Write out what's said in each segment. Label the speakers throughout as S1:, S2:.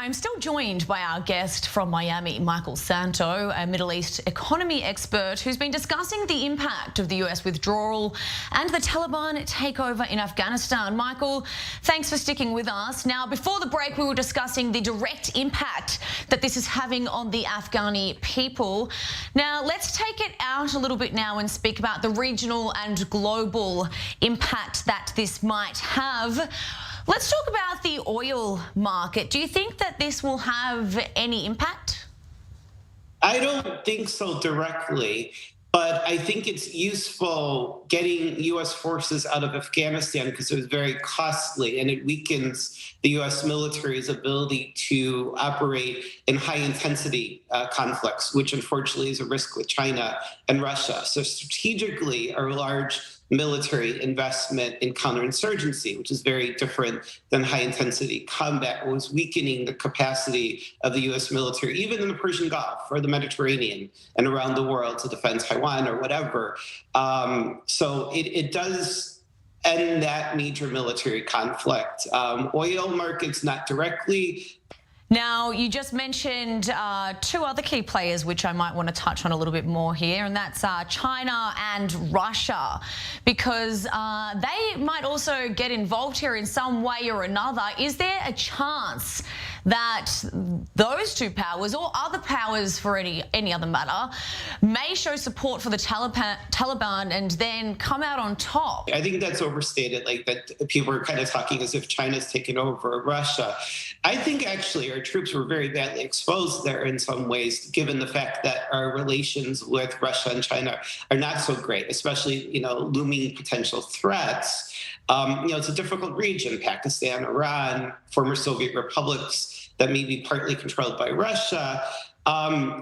S1: I'm still joined by our guest from Miami, Michael Santo, a Middle East economy expert who's been discussing the impact of the US withdrawal and the Taliban takeover in Afghanistan. Michael, thanks for sticking with us. Now, before the break, we were discussing the direct impact that this is having on the Afghani people. Now, let's take it out a little bit now and speak about the regional and global impact that this might have. Let's talk about the oil market. Do you think that this will have any impact?
S2: I don't think so directly, but I think it's useful getting U.S. forces out of Afghanistan because it was very costly and it weakens the U.S. military's ability to operate in high-intensity conflicts, which unfortunately is a risk with China and Russia. So strategically, our large military investment in counterinsurgency, which is very different than high-intensity combat, was weakening the capacity of the U.S. military, even in the Persian Gulf or the Mediterranean and around the world to defend Taiwan or whatever. So it does end that major military conflict. Oil markets, not directly.
S1: Now, you just mentioned two other key players, which I might want to touch on a little bit more here, and that's China and Russia, because they might also get involved here in some way or another. Is there a chance that those two powers, or other powers for any other matter, may show support for the Taliban and then come out on top?
S2: I think that's overstated, like that people are kind of talking as if China's taken over Russia. I think actually our troops were very badly exposed there in some ways, given the fact that our relations with Russia and China are not so great, especially, looming potential threats. It's a difficult region: Pakistan, Iran, former Soviet republics that may be partly controlled by Russia.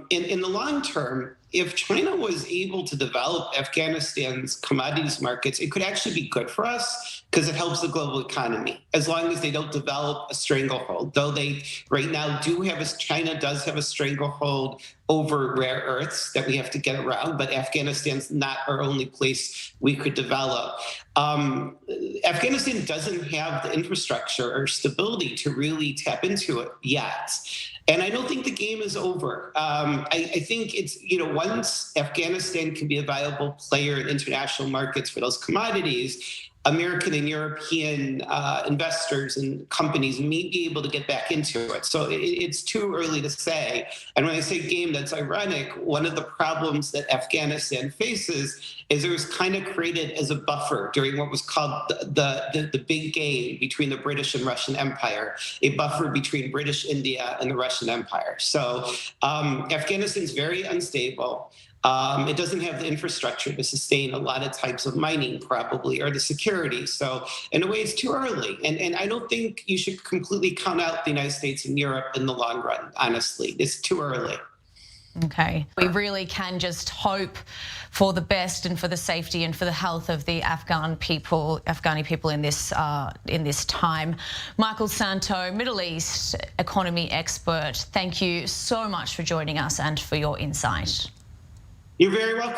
S2: In the long term, if China was able to develop Afghanistan's commodities markets, it could actually be good for us because it helps the global economy, as long as they don't develop a stranglehold. Though they right now China does have a stranglehold over rare earths that we have to get around, but Afghanistan's not our only place we could develop. Afghanistan doesn't have the infrastructure or stability to really tap into it yet. And I don't think the game is over. I think it's, once Afghanistan can be a viable player in international markets for those commodities, American and European investors and companies may be able to get back into it. So it's too early to say. And when I say game, that's ironic. One of the problems that Afghanistan faces is it was kind of created as a buffer during what was called the big game between the British and Russian Empire, a buffer between British India and the Russian Empire. So Afghanistan's very unstable. It doesn't have the infrastructure to sustain a lot of types of mining, probably, or the security. So in a way, it's too early. And I don't think you should completely count out the United States and Europe in the long run, honestly. It's too early.
S1: Okay. We really can just hope for the best and for the safety and for the health of the Afghani people in this time. Michael Santo, Middle East economy expert, thank you so much for joining us and for your insight.
S2: You're very welcome.